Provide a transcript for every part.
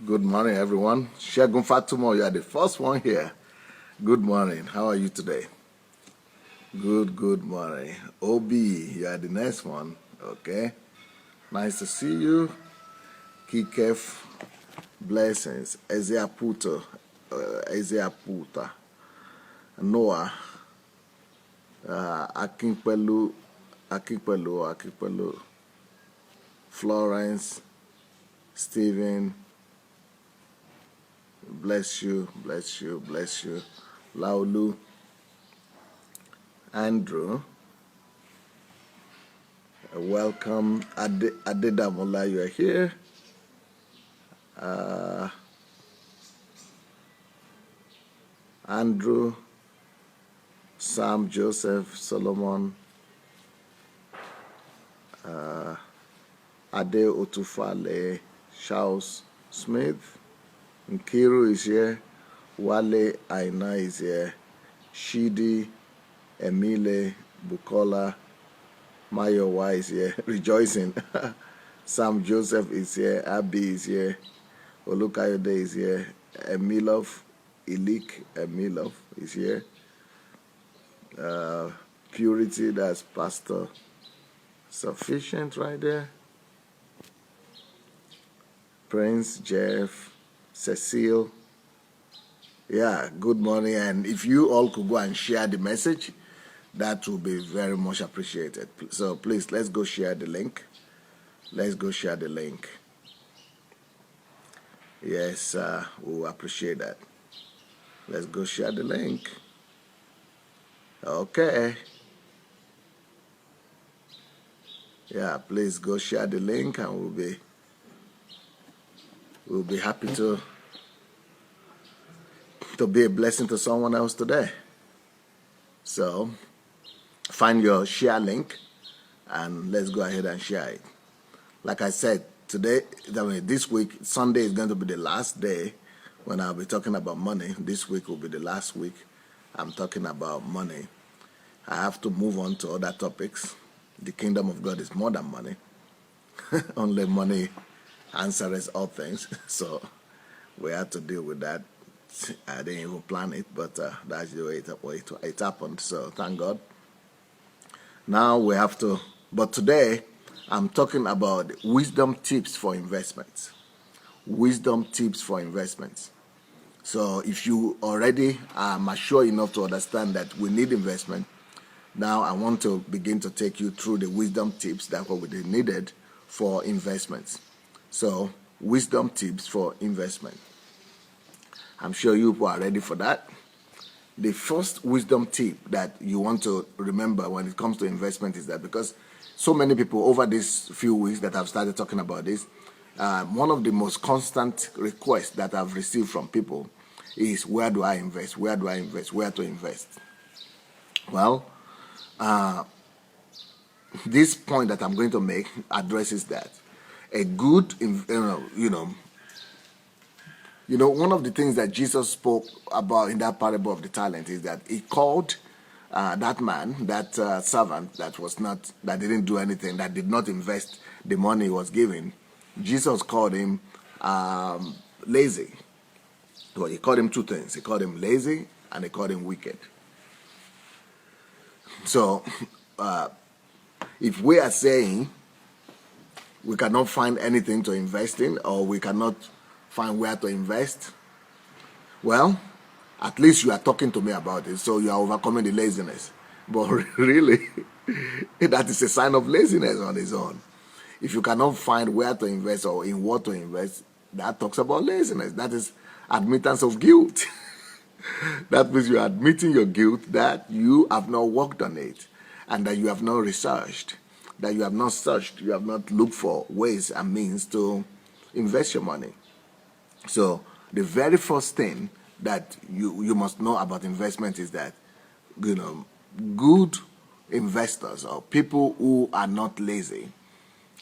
Good morning, everyone. Shegun Fatumo, you are the first one here. Good morning. How are you today? Good morning. OB, you are the next one. Okay. Nice to see you. Kikef, blessings. Ezea Puta. Noah, Akinpelu, Florence, Stephen, bless you. Laulu, Andrew, welcome. Adedamola, you are here. Andrew, Sam, Joseph, Solomon, Ade Otufale, Charles Smith, Nkiru is here, Wale Aina is here, Shidi, Emile, Bukola, Mayowa is here, rejoicing. Sam Joseph is here, Abi is here, Olukayode is here, Emilov is here. Purity, that's Pastor Sufficient right there. Prince, Jeff, Cecile. Yeah, good morning. And if you all could go and share the message, that will be very much appreciated. So please, let's go share the link. Yes, we'll appreciate that. Let's go share the link. Okay. Yeah, please go share the link and we'll be happy to be a blessing to someone else today. So find your share link and let's go ahead and share it. Like I said, this week, Sunday is going to be the last day when I'll be talking about money. This week will be the last week I'm talking about money. I have to move on to other topics. The kingdom of God is more than money. Only money answers all things. So we had to deal with that. I didn't even plan it, but that's the way it happened. So thank God. Now we have to, but today I'm talking about wisdom tips for investments. Wisdom tips for investments. So if you already are mature enough to understand that we need investment, now I want to begin to take you through the wisdom tips that will be needed for investments. So wisdom tips for investment. I'm sure you are ready for that. The first wisdom tip that you want to remember when it comes to investment is that because so many people over these few weeks that I've started talking about this, one of the most constant requests that I've received from people is, where do I invest? Where do I invest? Where to invest? Well, this point that I'm going to make addresses that. A good, one of the things that Jesus spoke about in that parable of the talent is that he called that man, that servant that didn't do anything, that did not invest the money he was given. Jesus called him lazy. Well, he called him two things. He called him lazy and he called him wicked. So if we are saying we cannot find anything to invest in, or we cannot find where to invest, well, at least you are talking to me about it, so you are overcoming the laziness. But really, that is a sign of laziness on its own. If you cannot find where to invest or in what to invest, that talks about laziness. That is admittance of guilt. That means you are admitting your guilt, that you have not worked on it, and that you have not researched, that you have not searched, you have not looked for ways and means to invest your money. So the very first thing that you must know about investment is that, good investors or people who are not lazy,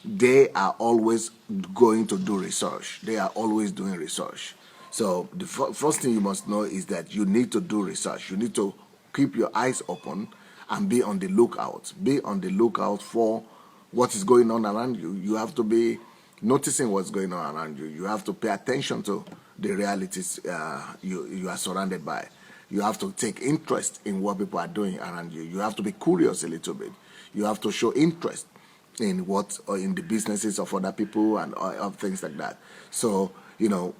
they are always going to do research. They are always doing research. So the first thing you must know is that you need to do research. You need to keep your eyes open and be on the lookout. Be on the lookout for what is going on around you. You have to be noticing what's going on around you. You have to pay attention to the realities you are surrounded by. You have to take interest in what people are doing around you. You have to be curious a little bit. You have to show interest in what or in the businesses of other people and of things like that. So,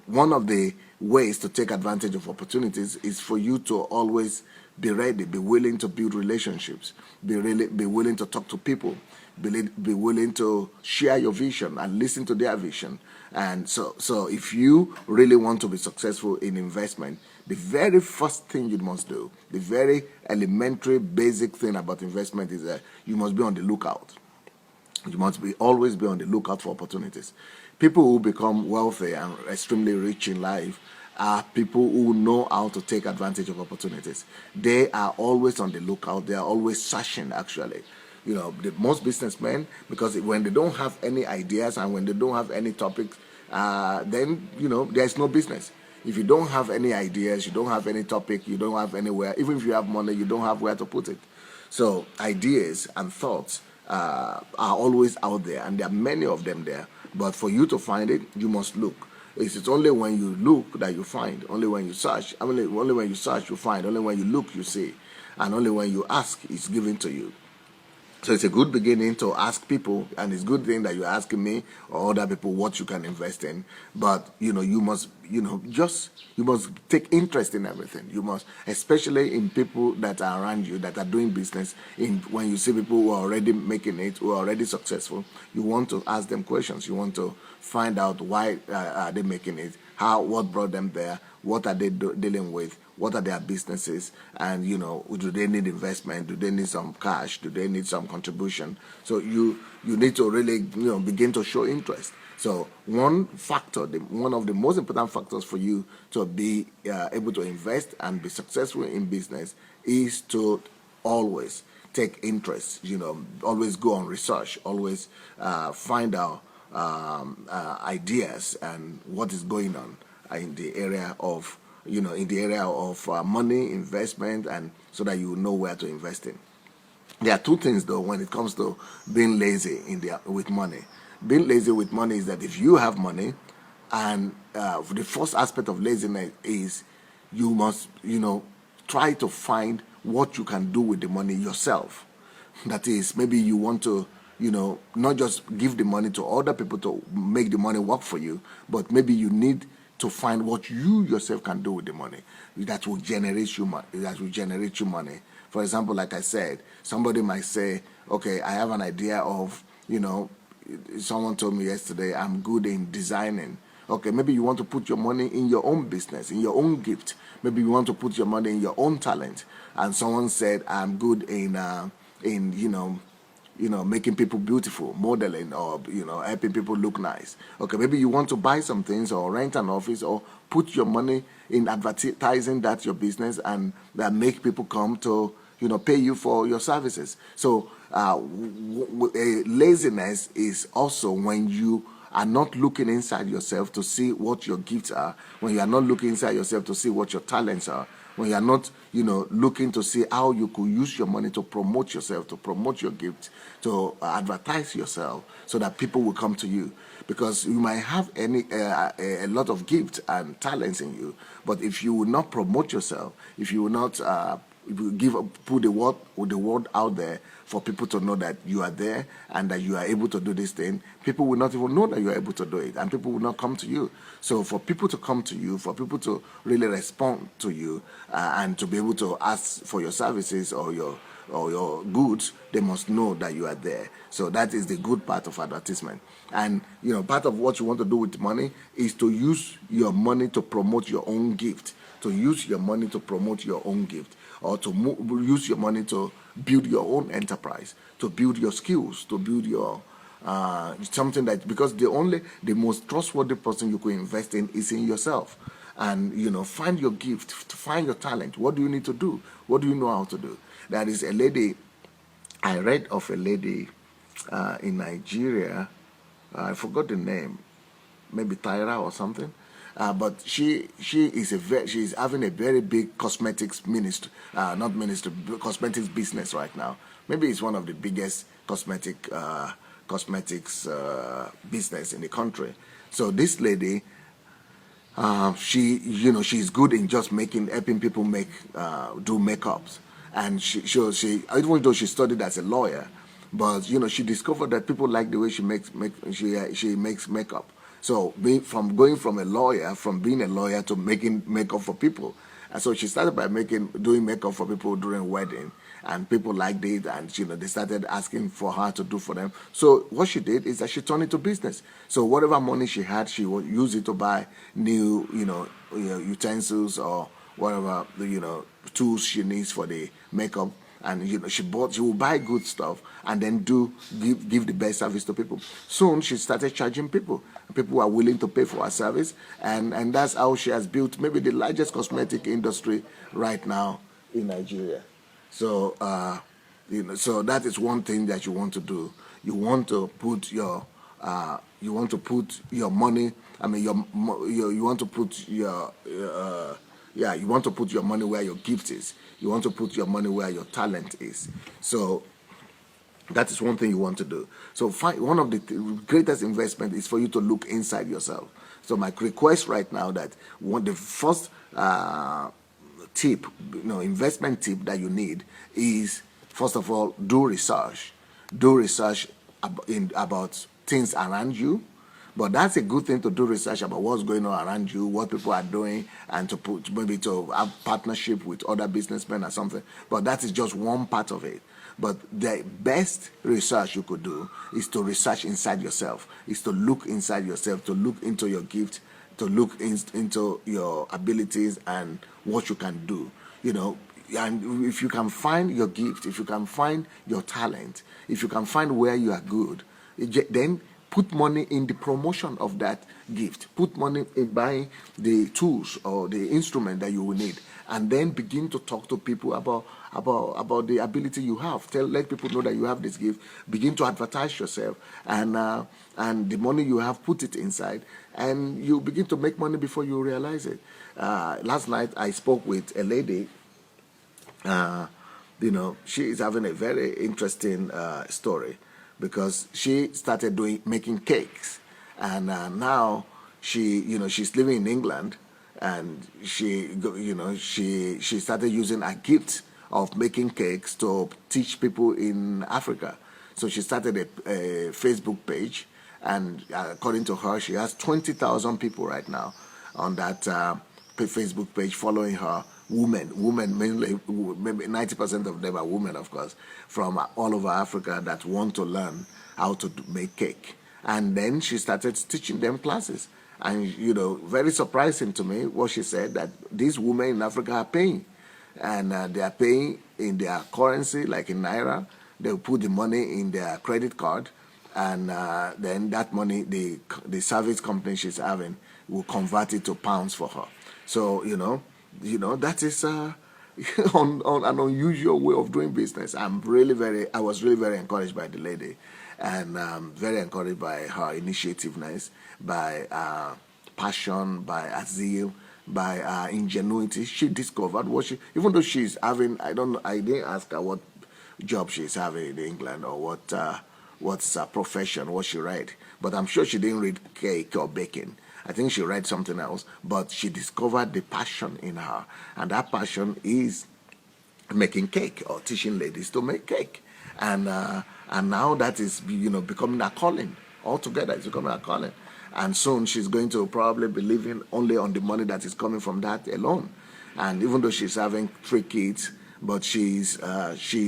one of the ways to take advantage of opportunities is for you to always be ready, be willing to build relationships, be willing to talk to people, be willing to share your vision and listen to their vision. And so if you really want to be successful in investment, the very first thing you must do, the very elementary basic thing about investment is that you must be on the lookout. You must always be on the lookout for opportunities. People who become wealthy and extremely rich in life are people who know how to take advantage of opportunities. They are always on the lookout. They are always searching, actually. Most businessmen, because when they don't have any ideas and when they don't have any topics, then, there's no business. If you don't have any ideas, you don't have any topic, you don't have anywhere, even if you have money, you don't have where to put it. So ideas and thoughts are always out there, and there are many of them there. But for you to find it, you must look. It's only when you look that you find. Only when you search. Only when you search, you find. Only when you look, you see. And only when you ask, it's given to you. So it's a good beginning to ask people, and it's a good thing that you're asking me or other people what you can invest in. But you must take interest in everything. You must, especially in people that are around you that are doing business. When you see people who are already making it, who are already successful, you want to ask them questions. You want to find out why are they making it, what brought them there, what are they dealing with, what are their businesses, and do they need investment, do they need some cash, do they need some contribution. So you need to really begin to show interest. So one of the most important factors for you to be able to invest and be successful in business is to always take interest. Always go on research, always find out ideas and what is going on in the area of money, investment, and so that you know where to invest in. There are two things though when it comes to being lazy with money. Being lazy with money is that if you have money, and the first aspect of laziness is you must try to find what you can do with the money yourself. That is, maybe you want to not just give the money to other people to make the money work for you, but maybe you need to find what you yourself can do with the money that will generate you money. For example, like I said, somebody might say, okay, I have an idea of, someone told me yesterday, I'm good in designing. Okay, maybe you want to put your money in your own business, in your own gift. Maybe you want to put your money in your own talent. And someone said, I'm good in making people beautiful, modeling, or helping people look nice. Okay, maybe you want to buy some things or rent an office or put your money in advertising that your business and that make people come to pay you for your services. So laziness is also when you are not looking inside yourself to see what your gifts are, when you are not looking inside yourself to see what your talents are, when you are not, looking to see how you could use your money to promote yourself, to promote your gift, to advertise yourself, so that people will come to you. Because you might have a lot of gifts and talents in you, but if you will not promote yourself, if you will not put the word out there for people to know that you are there and that you are able to do this thing, people will not even know that you are able to do it, and people will not come to you. So for people to come to you, for people to really respond to you, and to be able to ask for your services or your goods, they must know that you are there. So that is the good part of advertisement. And part of what you want to do with money is to use your money to promote your own gift, to use your money to promote your own gift, or to use your money to build your own enterprise, to build your skills, to build your something that, because the most trustworthy person you could invest in is in yourself. And find your gift, find your talent. What do you need to do? What do you know how to do? There is a lady, I read of a lady in Nigeria. I forgot the name, maybe Tyra or something. But she is having a very big cosmetics cosmetics business right now. Maybe it's one of the biggest cosmetic cosmetics business in the country. So this lady, she's good in just helping people do makeups, and she even though she studied as a lawyer, but she discovered that people like the way she makes makeup. So going from being a lawyer to making makeup for people, and so she started by doing makeup for people during wedding, and people liked it, and they started asking for her to do for them. So what she did is that she turned it to business. So whatever money she had, she would use it to buy new, utensils or whatever tools she needs for the makeup. And she will buy good stuff and then give the best service to people. Soon she started charging people. People are willing to pay for her service, and that's how she has built maybe the largest cosmetic industry right now in Nigeria. So so that is one thing that you want to do. You want to put your money. I mean, you want to put your you want to put your money where your gift is. You want to put your money where your talent is. So that is one thing you want to do. So one of the greatest investment is for you to look inside yourself. So my request right now that the first investment tip that you need is, first of all, do research. Do research about things around you. But that's a good thing to do research about what's going on around you, what people are doing, and to have partnership with other businessmen or something. But that is just one part of it. But the best research you could do is to research inside yourself, is to look inside yourself, to look into your gift, to look into your abilities and what you can do. And if you can find your gift, if you can find your talent, if you can find where you are good, then put money in the promotion of that gift. Put money in buying the tools or the instrument that you will need, and then begin to talk to people about the ability you have. Let people know that you have this gift. Begin to advertise yourself, and the money you have, put it inside, and you begin to make money before you realize it. Last night I spoke with a lady. She is having a very interesting story, because she started making cakes, and now she's living in England, and she started using a gift of making cakes to teach people in Africa. So she started a Facebook page, and according to her, she has 20,000 people right now on that Facebook page following her. Women mainly, maybe 90% of them are women, of course, from all over Africa that want to learn how to make cake. And then she started teaching them classes. And, very surprising to me what she said, that these women in Africa are paying. And they are paying in their currency, like in Naira. They'll put the money in their credit card, and then that money, the service company she's having, will convert it to pounds for her. So, that is on an unusual way of doing business. I was really very encouraged by the lady, and very encouraged by her initiativeness, by passion, by zeal, by ingenuity. She discovered even though she's having, I didn't ask her what job she's having in England, or what's her profession, what she read, but I'm sure she didn't read cake or baking. I think she read something else, but she discovered the passion in her, and that passion is making cake, or teaching ladies to make cake, and now that is becoming a calling altogether. It's becoming a calling, and soon she's going to probably be living only on the money that is coming from that alone. And even though she's having 3 kids, but she's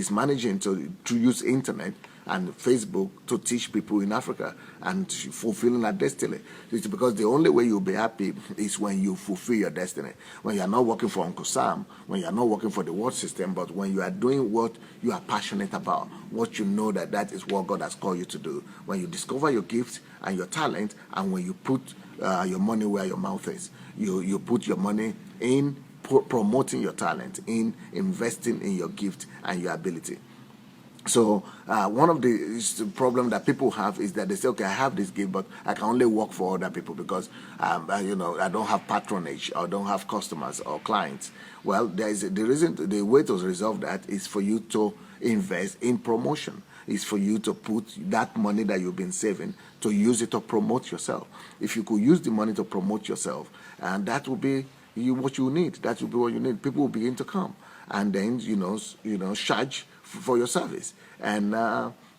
managing to use internet and Facebook to teach people in Africa, and fulfilling her destiny. It's because the only way you'll be happy is when you fulfill your destiny. When you are not working for Uncle Sam, when you are not working for the world system, but when you are doing what you are passionate about, what you know that is what God has called you to do. When you discover your gift and your talent, and when you put your money where your mouth is, you put your money in promoting your talent, in investing in your gift and your ability. So one of the problem that people have is that they say, okay, I have this gift, but I can only work for other people because I don't have patronage, or don't have customers or clients. Well, the way to resolve that is for you to invest in promotion. is for you to put that money that you've been saving to use it to promote yourself. If you could use the money to promote yourself, and that will be what you need. That will be what you need. People will begin to come, and then charge for your service, and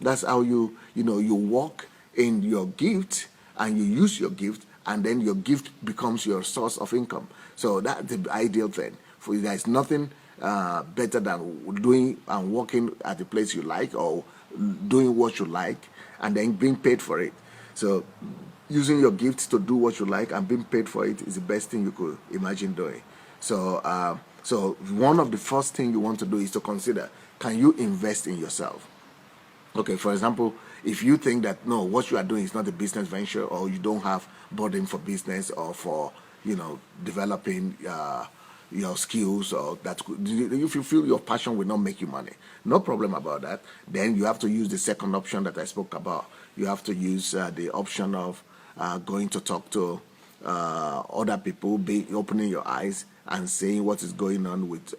that's how you walk in your gift, and you use your gift, and then your gift becomes your source of income. So that's the ideal thing. For there's nothing better than doing and working at the place you like, or doing what you like and then being paid for it. So using your gifts to do what you like and being paid for it is the best thing you could imagine doing. So one of the first things you want to do is to consider, can you invest in yourself? Okay, for example, if you think that no, what you are doing is not a business venture, or you don't have burden for business or for developing your skills, or that if you feel your passion will not make you money, no problem about that. Then you have to use the second option that I spoke about. You have to use the option of going to talk to other people, opening your eyes and seeing what is going on with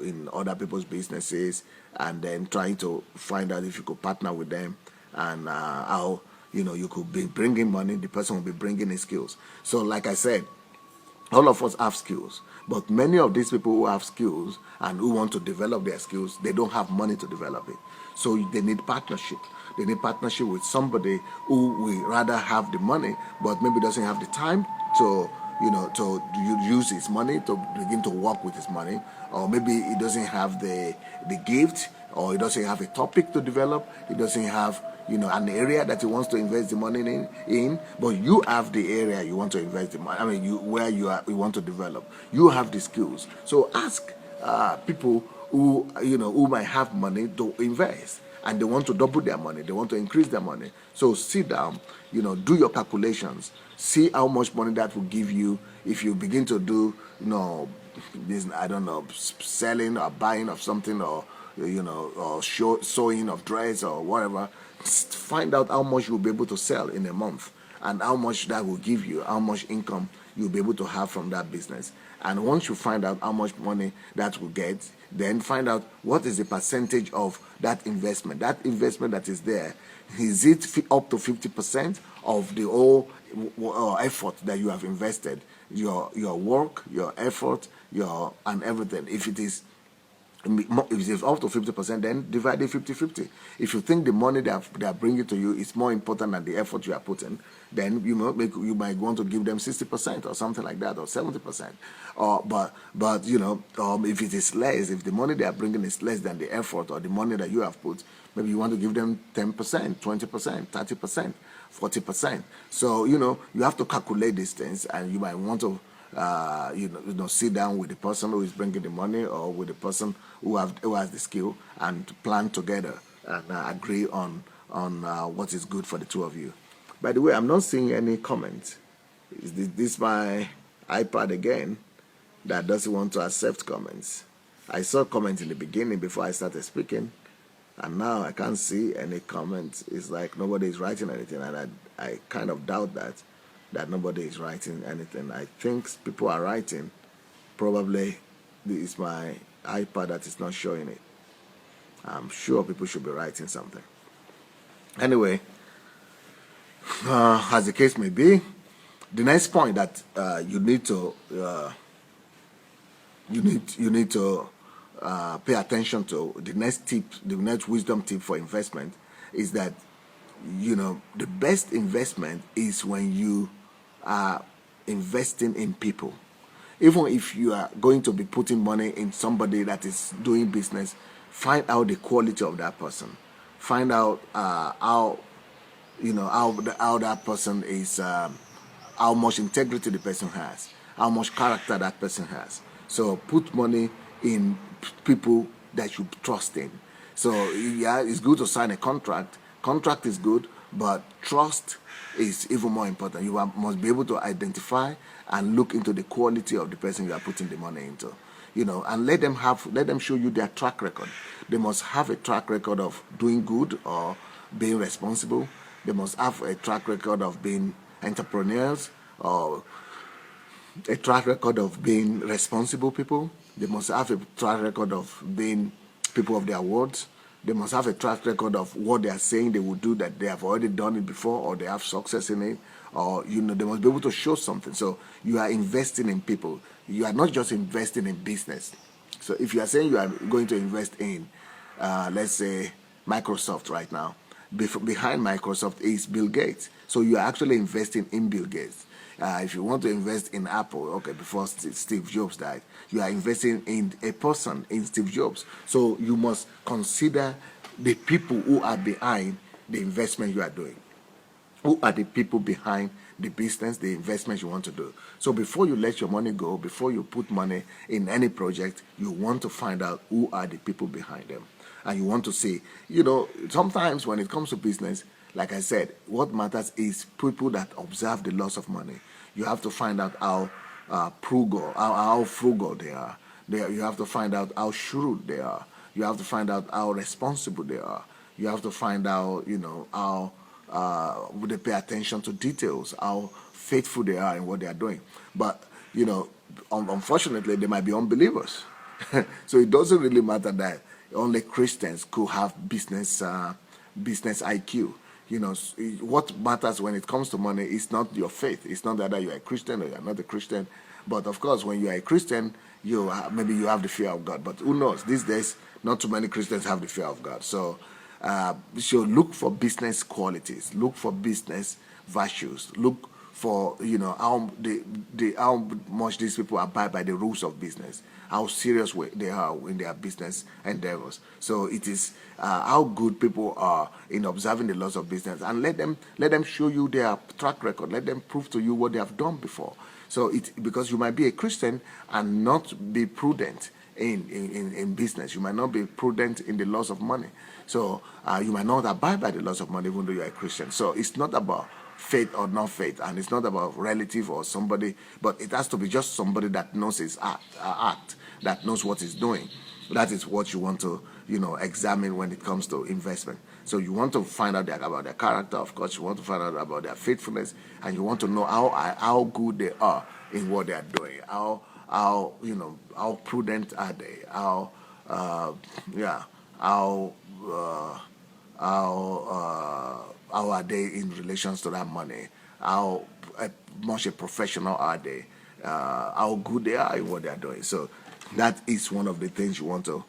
in other people's businesses, and then trying to find out if you could partner with them, and how you could be bringing money, the person will be bringing his skills. So like I said, all of us have skills, but many of these people who have skills and who want to develop their skills, they don't have money to develop it. So they need partnership. They need partnership with somebody who will rather have the money, but maybe doesn't have the time to use his money, to begin to work with his money, or maybe he doesn't have the gift, or he doesn't have a topic to develop. He doesn't have an area that he wants to invest the money in, but you have the area you want to invest the money. I mean, you want to develop. You have the skills. So ask people who might have money to invest, and they want to double their money. They want to increase their money. So sit down, do your calculations. See how much money that will give you if you begin to do, this, I don't know, selling or buying of something, or or sewing of dress or whatever. Find out how much you'll be able to sell in a month, and how much that will give you, how much income you'll be able to have from that business. And once you find out how much money that will get, then find out what is the percentage of that investment. That investment that is there, is it up to 50% of the whole effort that you have invested, your work, your effort, and everything? If it is up to 50%, then divide it 50-50. If you think the money they are bringing to you is more important than the effort you are putting, then you might want to give them 60% or something like that, or 70%. But if it is less, if the money they are bringing is less than the effort or the money that you have put, maybe you want to give them 10%, 20%, 30%, 40%. So you have to calculate these things, and you might want to sit down with the person who is bringing the money, or with the person who has the skill, and plan together and agree on what is good for the two of you. By the way, I'm not seeing any comments. Is this my iPad again that doesn't want to accept comments? I saw comments in the beginning before I started speaking, and now I can't see any comments. It's like nobody is writing anything, and I kind of doubt that nobody is writing anything. I think people are writing. Probably it's my iPad that is not showing it. I'm sure people should be writing something. Anyway, as the case may be, the next point that you need to pay attention to, the next tip, the next wisdom tip for investment, is that the best investment is when you are investing in people. Even if you are going to be putting money in somebody that is doing business, find out the quality of that person. Find out how that person is, how much integrity the person has, how much character that person has. So put money in people that you trust in. So yeah, it's good to sign a contract. Contract is good, but trust is even more important. You must be able to identify and look into the quality of the person you are putting the money into, and let them show you their track record. They must have a track record of doing good or being responsible. They must have a track record of being entrepreneurs, or a track record of being responsible people. They must have a track record of being people of their words. They must have a track record of what they are saying they will do, that they have already done it before, or they have success in it, or they must be able to show something. So you are investing in people. You are not just investing in business. So if you are saying you are going to invest in, let's say, Microsoft right now, behind Microsoft is Bill Gates. So you are actually investing in Bill Gates. If you want to invest in Apple, okay, before Steve Jobs died, you are investing in a person, in Steve Jobs. So you must consider the people who are behind the investment you are doing. Who are the people behind the business, the investments you want to do? So before you let your money go, before you put money in any project, you want to find out who are the people behind them. And you want to see, sometimes when it comes to business, like I said, what matters is people that observe the loss of money. You have to find out how frugal they are. You have to find out how shrewd they are. You have to find out how responsible they are. You have to find out, how they pay attention to details, how faithful they are in what they are doing. But, unfortunately, they might be unbelievers. So it doesn't really matter that only Christians could have business IQ. What matters when it comes to money is not your faith. It's not that you're a Christian or you're not a Christian. But of course, when you're a Christian, maybe you have the fear of God. But who knows? These days, not too many Christians have the fear of God. So look for business qualities. Look for business virtues. Look for how much these people abide by the rules of business, how serious they are in their business endeavors. So it is how good people are in observing the laws of business, and let them show you their track record. Let them prove to you what they have done before. So because you might be a Christian and not be prudent in business. You might not be prudent in the laws of money. So you might not abide by the laws of money even though you're a Christian. So it's not about faith or not faith, and it's not about relative or somebody, but it has to be just somebody that knows his act, that knows what he's doing. That is what you want to examine when it comes to investment. So you want to find out about their character, of course. You want to find out about their faithfulness, and you want to know how good they are in what they are doing. How prudent are they? How are they in relations to that money? How much a professional are they? How good they are in what they are doing. So that is one of the things you want to.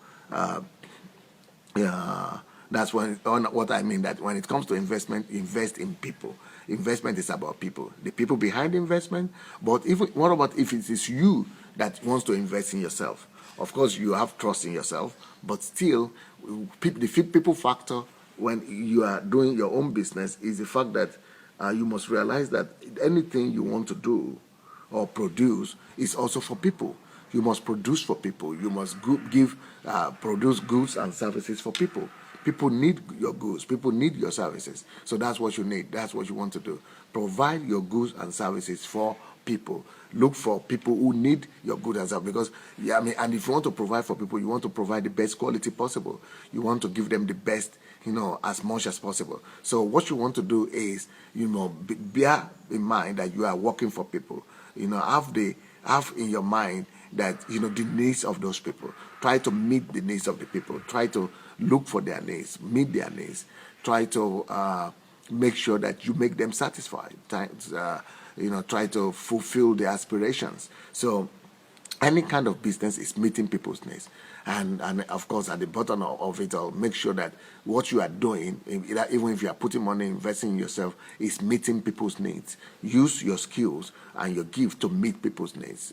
That's what I mean. That when it comes to investment, invest in people. Investment is about people, the people behind the investment. But what about if it is you that wants to invest in yourself? Of course, you have trust in yourself, but still, the people factor when you are doing your own business is the fact that you must realize that anything you want to do or produce is also for people. You must produce for people. You must produce goods and services for people. People need your goods. People need your services. So that's what you need. That's what you want to do. Provide your goods and services for people. Look for people who need your goods and services. Because, and if you want to provide for people, you want to provide the best quality possible. You want to give them the best, as much as possible. So what you want to do is, bear in mind that you are working for people. Have in your mind that the needs of those people. Try to meet the needs of the people. Try to look for their needs, meet their needs. Try to make sure that you make them satisfied. Try to fulfill their aspirations. So any kind of business is meeting people's needs. And of course, at the bottom of it all, make sure that what you are doing, even if you are putting money, investing in yourself, is meeting people's needs. Use your skills and your gift to meet people's needs.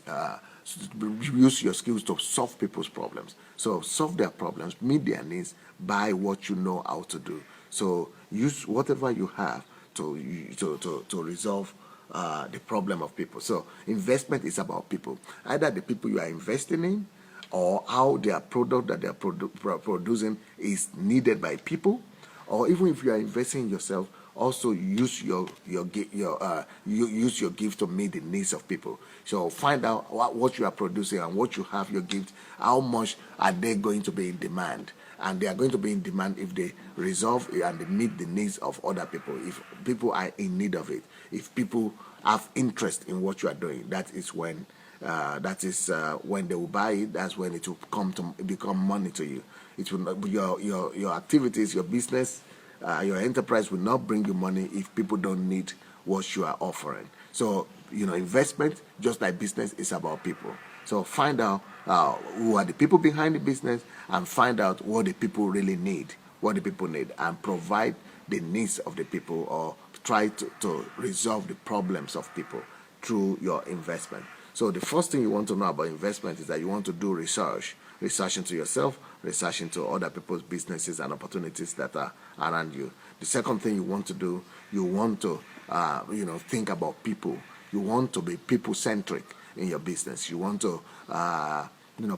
Use your skills to solve people's problems. So solve their problems, meet their needs by what you know how to do. So use whatever you have to resolve the problem of people. So investment is about people. Either the people you are investing in, or how their product that they are producing is needed by people, or even if you are investing in yourself, also use your gift to meet the needs of people. So find out what you are producing and what you have, your gift, how much are they going to be in demand. And they are going to be in demand if they resolve and they meet the needs of other people. If people are in need of it, if people have interest in what you are doing, that is when That is when they will buy it. That's when it will become money to you. It will not, your activities, your business, your enterprise will not bring you money if people don't need what you are offering. So investment, just like business, is about people. So find out who are the people behind the business, and find out what the people really need, and provide the needs of the people, or try to resolve the problems of people through your investment. So the first thing you want to know about investment is that you want to do research into yourself, research into other people's businesses and opportunities that are around you. The second thing you want to do, you want to think about people. You want to be people centric in your business. You want to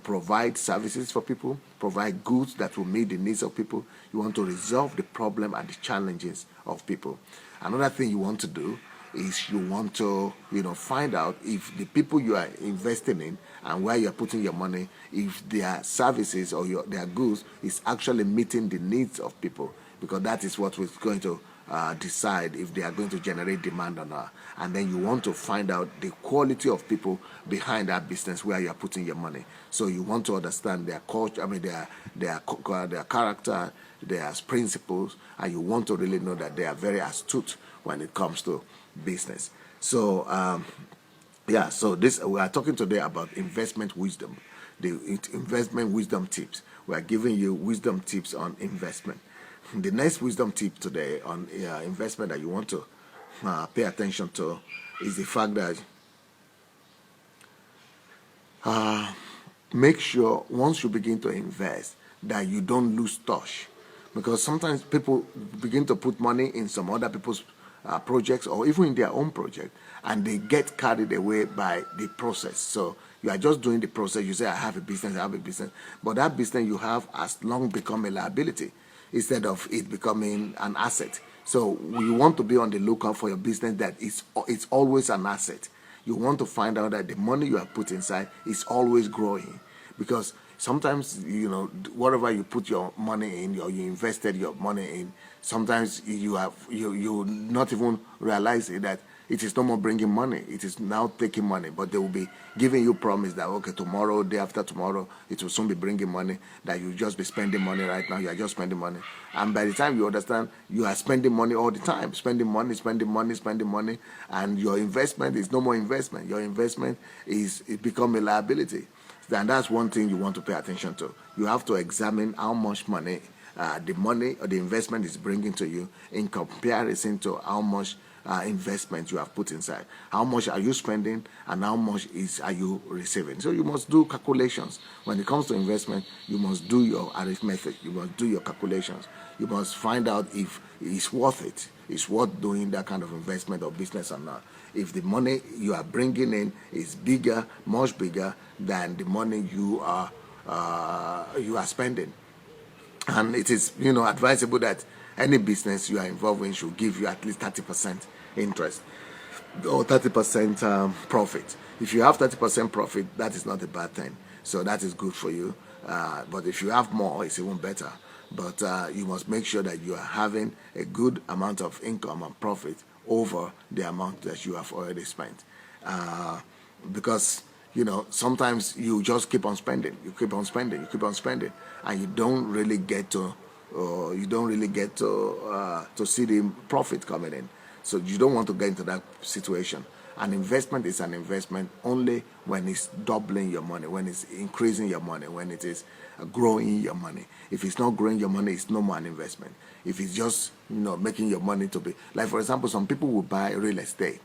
provide services for people, provide goods that will meet the needs of people. You want to resolve the problem and the challenges of people. Another thing you want to do is you want to find out if the people you are investing in and where you're putting your money, if their services or their goods is actually meeting the needs of people, because that is what we're going to decide if they are going to generate demand or not. And then you want to find out the quality of people behind that business where you are putting your money. So you want to understand their culture, their character, their principles, and you want to really know that they are very astute when it comes to business. So so we are talking today about investment wisdom, the investment wisdom tips. We are giving you wisdom tips on investment. The next wisdom tip today on investment that you want to pay attention to is the fact that make sure once you begin to invest that you don't lose touch, because sometimes people begin to put money in some other people's projects, or even in their own project, and they get carried away by the process. So you are just doing the process. You say, I have a business, but that business you have has long become a liability instead of it becoming an asset. So you want to be on the lookout for your business that it's always an asset. You want to find out that the money you have put inside is always growing, because sometimes whatever you put your money in, or you invested your money in, sometimes you not even realize that it is no more bringing money. It is now taking money, but they will be giving you promise that, okay, tomorrow, day after tomorrow, it will soon be bringing money, that you just be spending money right now. You are just spending money. And by the time you understand, you are spending money all the time, spending money, and your investment is no more investment. Your investment it become a liability. And that's one thing you want to pay attention to. You have to examine how much money the money or the investment is bringing to you in comparison to how much investment you have put inside. How much are you spending, and how much are you receiving? So you must do calculations. When it comes to investment, you must do your arithmetic. You must do your calculations. You must find out if it's worth it. It's worth doing that kind of investment or business or not. If the money you are bringing in is bigger, much bigger than the money you are spending. And it is advisable that any business you are involved in should give you at least 30% interest or 30% profit. If you have 30% profit, that is not a bad thing. So that is good for you. But if you have more, it's even better. But you must make sure that you are having a good amount of income and profit over the amount that you have already spent. Because sometimes you just keep on spending, and you don't really get to see the profit coming in. So you don't want to get into that situation. An investment is an investment only when it's doubling your money, when it's increasing your money, when it is growing your money. If it's not growing your money, it's no more an investment. If it's just making your money to be, like, for example, some people will buy real estate.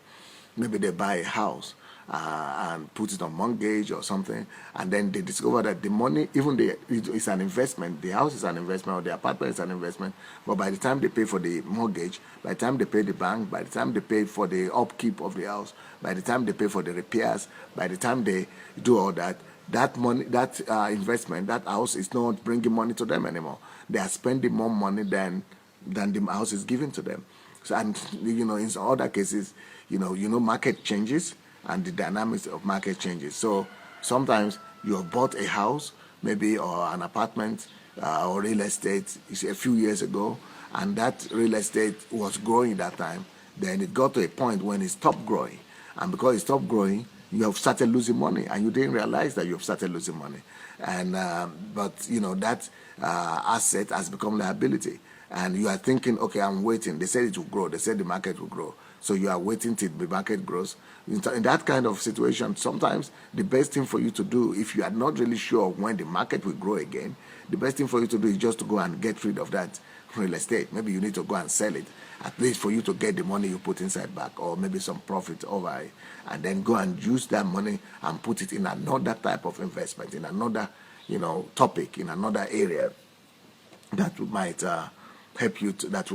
Maybe they buy a house and put it on mortgage or something, and then they discover that the money, it's an investment. The house is an investment, or the apartment is an investment. But by the time they pay for the mortgage, by the time they pay the bank, by the time they pay for the upkeep of the house, by the time they pay for the repairs, by the time they do all that, that money, that investment, that house is not bringing money to them anymore. They are spending more money than the house is giving to them. So, and in some other cases, market changes and the dynamics of market changes. So sometimes you have bought a house, maybe, or an apartment or real estate a few years ago, and that real estate was growing that time. Then it got to a point when it stopped growing, and because it stopped growing, you have started losing money and you didn't realize that you've started losing money. And but that asset has become liability, and you are thinking, okay, I'm waiting. They said it will grow. They said the market will grow. So you are waiting till the market grows. In that kind of situation, sometimes the best thing for you to do, if you are not really sure when the market will grow again, the best thing for you to do is just to go and get rid of that real estate. Maybe you need to go and sell it, at least for you to get the money you put inside back, or maybe some profit over it, and then go and use that money and put it in another type of investment, in another topic, in another area that might help you that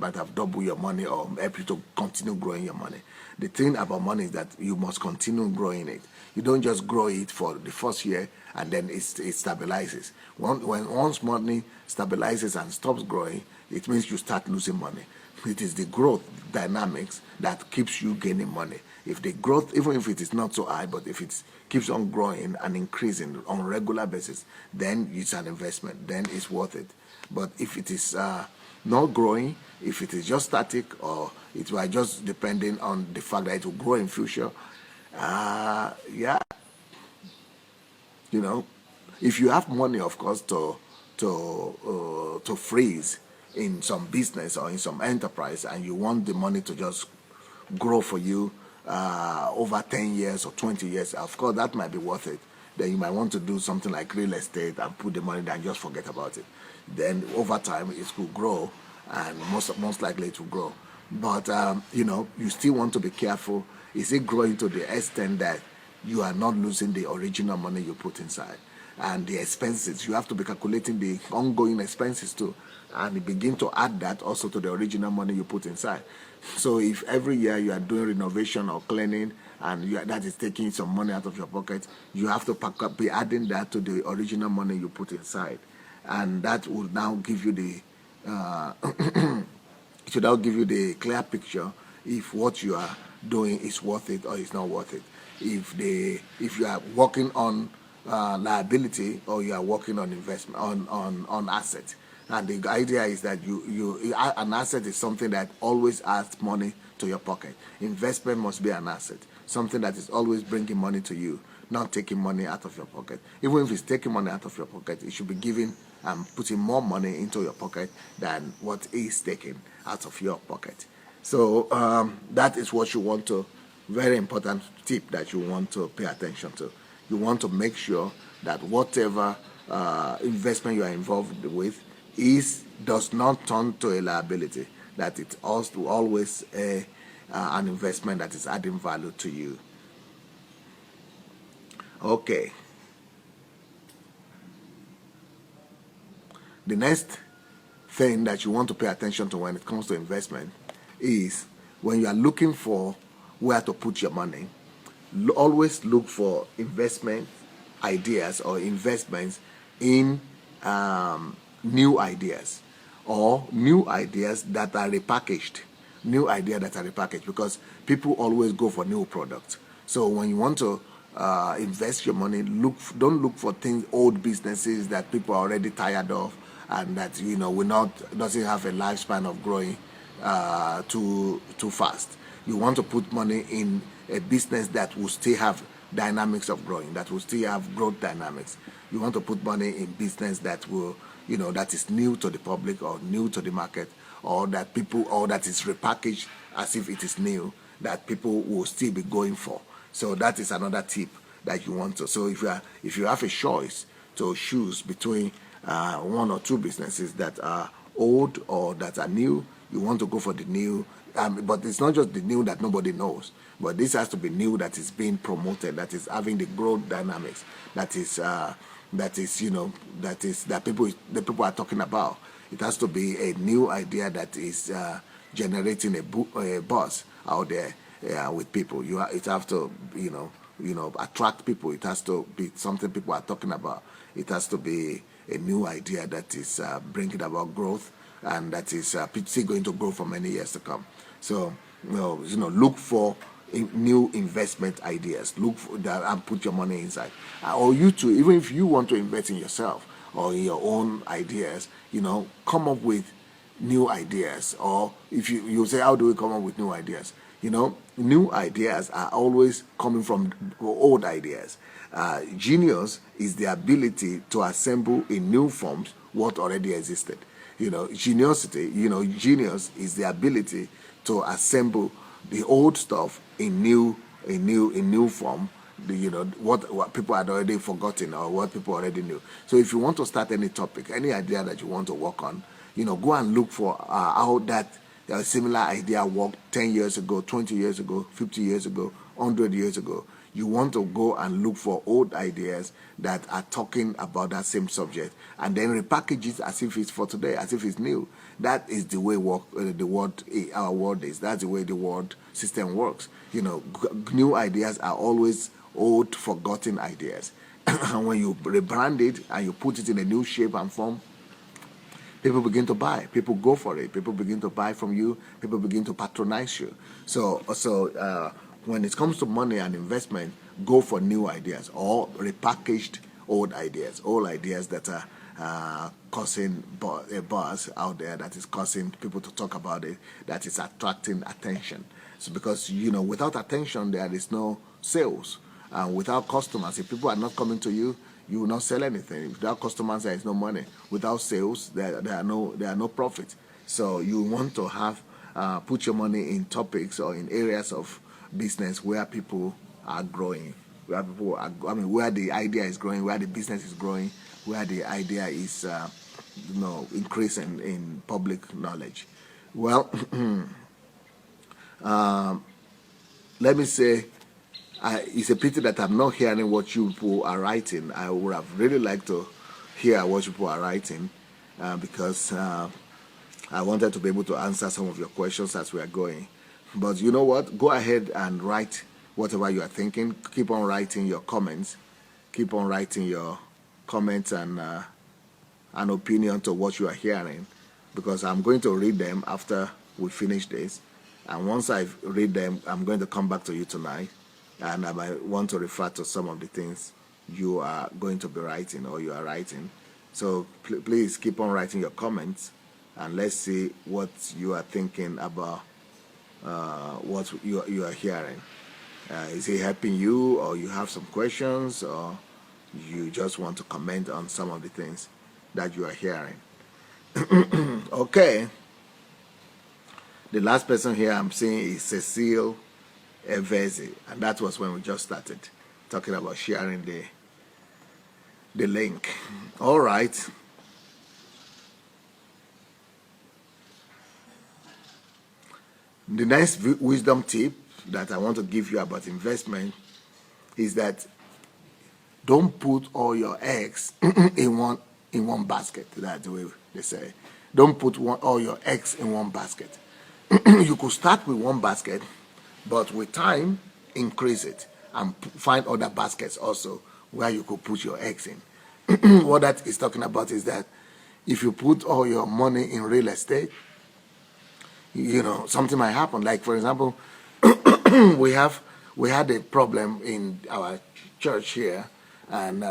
might have double your money or help you to continue growing your money. The thing about money is that you must continue growing it. You don't just grow it for the first year and then it stabilizes. Once money stabilizes and stops growing, it means you start losing money. It is the growth dynamics that keeps you gaining money. If the growth, even if it is not so high, but if it keeps on growing and increasing on a regular basis, then it's an investment. Then it's worth it. But if it is not growing, if it is just static, or it will just depending on the fact that it will grow in future, yeah, if you have money, of course, to freeze in some business or in some enterprise, and you want the money to just grow for you over 10 years or 20 years, of course, that might be worth it. Then you might want to do something like real estate and put the money there and just forget about it. Then over time, it will grow, and most likely it will grow. But, you still want to be careful. Is it growing to the extent that you are not losing the original money you put inside? And the expenses, you have to be calculating the ongoing expenses too, and begin to add that also to the original money you put inside. So if every year you are doing renovation or cleaning, and that is taking some money out of your pocket, you have to be adding that to the original money you put inside, and that will now give you the it should now give you the clear picture if what you are doing is worth it or is not worth it. If you are working on liability, or you are working on investment on asset. And the idea is that an asset is something that always adds money to your pocket. Investment must be an asset, something that is always bringing money to you, not taking money out of your pocket. Even if it's taking money out of your pocket, it should be giving and putting more money into your pocket than what is taken out of your pocket. So that is what you want to, very important tip that you want to pay attention to. You want to make sure that whatever investment you are involved with does not turn to a liability, that it's also always an investment that is adding value to you. Okay. The next thing that you want to pay attention to when it comes to investment is when you are looking for where to put your money, always look for investment ideas or investments in new ideas, or new ideas that are repackaged. Because people always go for new products. So when you want to invest your money, don't look for old businesses that people are already tired of, and that doesn't have a lifespan of growing too fast. You want to put money in a business that will still have dynamics of growing, that will still have growth dynamics. You want to put money in business that will, that is new to the public or new to the market, or that is repackaged as if it is new, that people will still be going for. So that is another tip that you want to. So if you have a choice to choose between one or two businesses that are old or that are new, you want to go for the new. But it's not just the new that nobody knows, but this has to be new that is being promoted, that is having the growth dynamics, that people are talking about. It has to be a new idea that is generating a buzz out there with people. It has to attract people. It has to be something people are talking about. It has to be a new idea that is bringing about growth, and that is still going to grow for many years to come. So, look for new investment ideas. Look for that and put your money inside. Or you too, even if you want to invest in yourself or in your own ideas, come up with new ideas. Or if you say, how do we come up with new ideas? New ideas are always coming from old ideas. Genius is the ability to assemble in new forms what already existed. Genius is the ability to assemble the old stuff in new form. What people had already forgotten or what people already knew. So if you want to start any topic, any idea that you want to work on, go and look for how that similar idea worked 10 years ago, 20 years ago, 50 years ago, 100 years ago. You want to go and look for old ideas that are talking about that same subject and then repackage it as if it's for today, as if it's new. That is the way our world is. That's the way the world system works. New ideas are always old, forgotten ideas. And when you rebrand it and you put it in a new shape and form, people begin to buy. People go for it. People begin to buy from you. People begin to patronize you. So when it comes to money and investment, go for new ideas or repackaged old ideas that are causing a buzz out there, that is causing people to talk about it, that is attracting attention. So because, without attention, there is no sales. Without customers, if people are not coming to you, you will not sell anything. Without customers, there is no money. Without sales, there are no profits. So you want to have put your money in topics or in areas of business where people are growing, where the idea is growing, where the business is growing, where the idea is increasing in public knowledge. Well, let me say, it's a pity that I'm not hearing what you people are writing. I would have really liked to hear what you people are writing because I wanted to be able to answer some of your questions as we are going. But you know what? Go ahead and write whatever you are thinking. Keep on writing your comments. Keep on writing your comments and an opinion to what you are hearing, because I'm going to read them after we finish this. And once I read them, I'm going to come back to you tonight, and I might want to refer to some of the things you are going to be writing or you are writing. So please keep on writing your comments, and let's see what you are thinking about what you are hearing. Is it helping you, or you have some questions, or you just want to comment on some of the things that you are hearing? Okay. The last person here I'm seeing is Cecile Evezi, and that was when we just started talking about sharing the link. All right. The next wisdom tip that I want to give you about investment is that don't put all your eggs in one basket. That's the way they say. Don't put all your eggs in one basket. You could start with one basket, but with time, increase it and find other baskets also where you could put your eggs in. What that is talking about is that if you put all your money in real estate, something might happen. Like, for example, we had a problem in our church here, and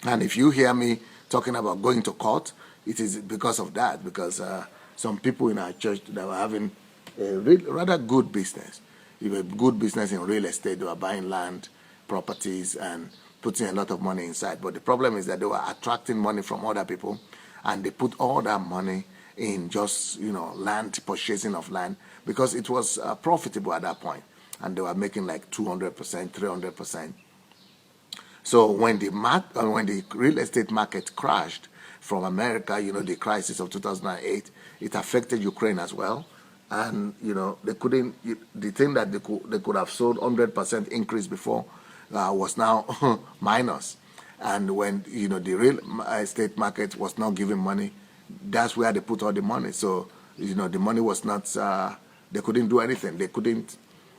if you hear me talking about going to court, it is because of that. Because some people in our church that were having a rather good business, good business in real estate. They were buying land, properties, and putting a lot of money inside. But the problem is that they were attracting money from other people, and they put all that money in just land, purchasing of land, because it was profitable at that point, and they were making like 200%, 300%. So when the real estate market crashed from America, the crisis of 2008, it affected Ukraine as well, and they couldn't. The thing that they could have sold 100% increase before was now minus, and when the real estate market was not giving money, that's where they put all the money. So the money was not. They couldn't do anything. They couldn't.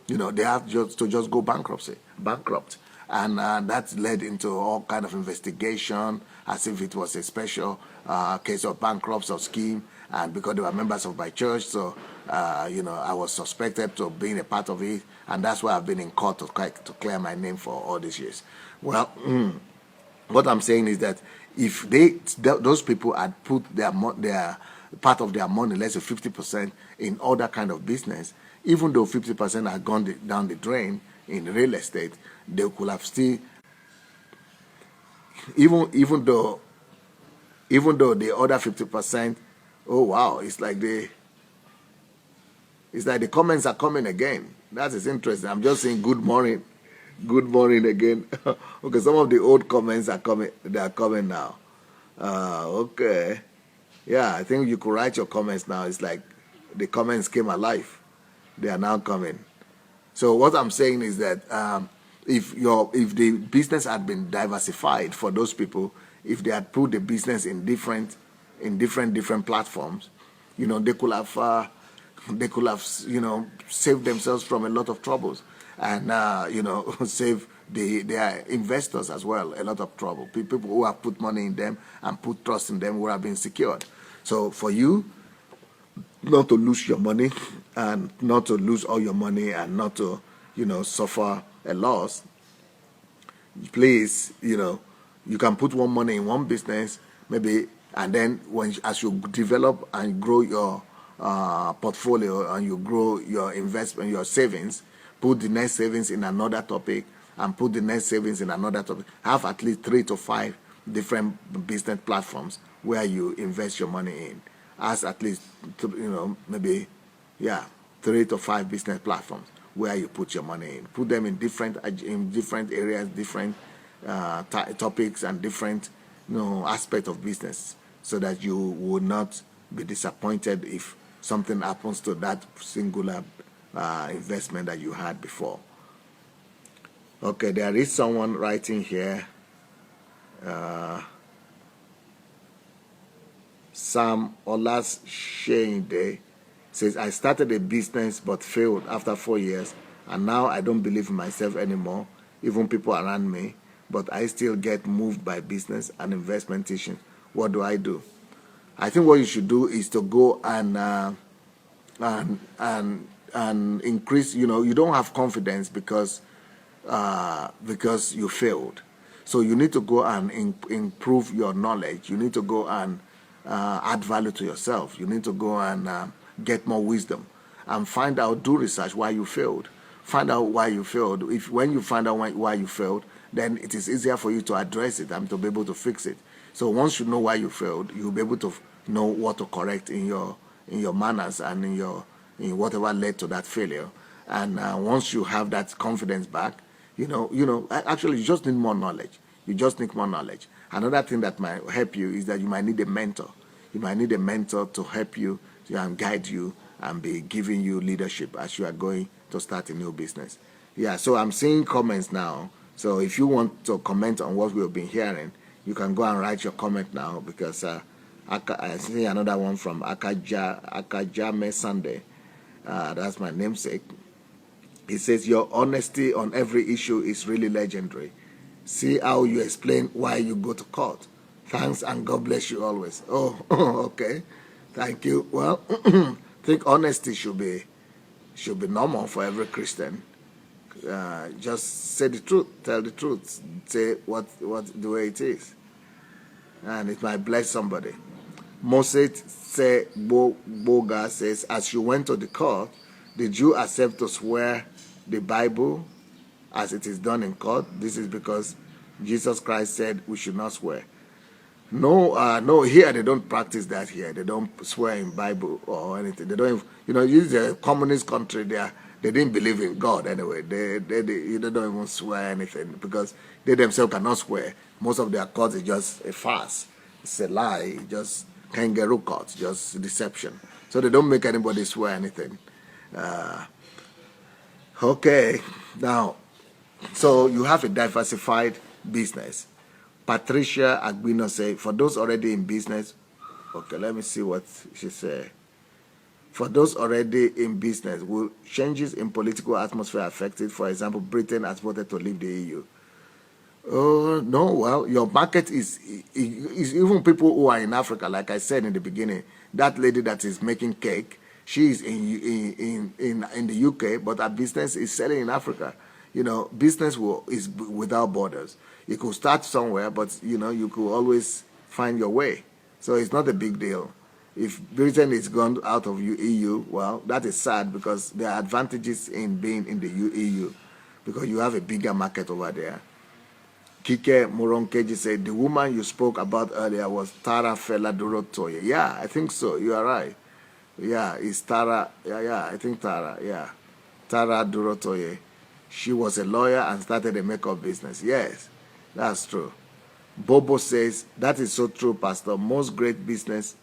They have to just go bankrupt. And that led into all kind of investigation, as if it was a special case of bankruptcy or scheme. And because they were members of my church, so I was suspected of being a part of it, and that's why I've been in court to clear my name for all these years. Well, what I'm saying is that if those people had put their part of their money, let's say 50%, in other kind of business, even though 50% had gone down the drain in real estate, they could have still, even even though the other 50%, oh wow, it's like the comments are coming again. That is interesting. I'm just saying good morning. Good morning again. Okay, some of the old comments are coming. They are coming now. Okay. Yeah, I think you could write your comments now. It's like the comments came alive. They are now coming. So what I'm saying is that if the business had been diversified for those people, if they had put the business in different platforms, they could have saved themselves from a lot of troubles, and save their investors as well a lot of trouble. People who have put money in them and put trust in them would have been secured. So for you not to lose your money, and not to lose all your money, and not to suffer a loss, please, you can put one money in one business maybe, and then as you develop and grow your portfolio, and you grow your investment, your savings, put the next savings in another topic, and put the next savings in another topic. Have at least 3 to 5 different business platforms where you invest your money in. As at least maybe 3 to 5 business platforms where you put your money in. Put them in different areas, different topics, and different aspects of business, so that you will not be disappointed if something happens to that singular investment that you had before. Okay, there is someone writing here. Sam Olas Shende says, I started a business but failed after 4 years, and now I don't believe in myself anymore, even people around me, but I still get moved by business and investment teaching. What do I do? I think what you should do is to go and increase. You don't have confidence because you failed. So you need to go and improve your knowledge. You need to go and add value to yourself. You need to go and get more wisdom, and find out, do research why you failed. Find out why you failed. When you find out why you failed, then it is easier for you to address it and to be able to fix it. So once you know why you failed, you'll be able to know what to correct in your manners and in whatever led to that failure. And once you have that confidence back, actually you just need more knowledge. You just need more knowledge. Another thing that might help you is that you might need a mentor. You might need a mentor to help you and guide you and be giving you leadership as you are going to start a new business. Yeah, so I'm seeing comments now. So if you want to comment on what we've been hearing, you can go and write your comment now, because I see another one from Akajame Sunday. That's my namesake. He says, your honesty on every issue is really legendary. See how you explain why you go to court. Thanks, and God bless you always. Oh, okay. Thank you. Well, I think honesty should be normal for every Christian. Just say the truth, tell the truth, say what the way it is, and it might bless somebody. Moses Boga says, as you went to the court, did you accept to swear the Bible as it is done in court? This is because Jesus Christ said we should not swear. No, here they don't practice that. Here they don't swear in Bible or anything. They don't, this is a communist country. They didn't believe in God anyway. They don't even swear anything, because they themselves cannot swear. Most of their courts is just a farce. It's a lie. Just kangaroo courts, just deception. So they don't make anybody swear anything. Okay, now, so you have a diversified business. Patricia Aguino said, for those already in business, okay, let me see what she said. For those already in business, will changes in political atmosphere affect it? For example, Britain has voted to leave the EU. Oh, no, well, your market is even people who are in Africa, like I said in the beginning. That lady that is making cake, she is in the UK, but her business is selling in Africa. Business is without borders. You could start somewhere, but you could always find your way. So it's not a big deal. If Britain is gone out of EU, well, that is sad because there are advantages in being in the EU because you have a bigger market over there. Kike Moronkeji said, the woman you spoke about earlier was Tara Fela Durotoye. Yeah, I think so. You are right. Yeah, it's Tara. Yeah, I think Tara. Yeah. Tara Durotoye. She was a lawyer and started a makeup business. Yes, that's true. Bobo says, that is so true, Pastor. Most great business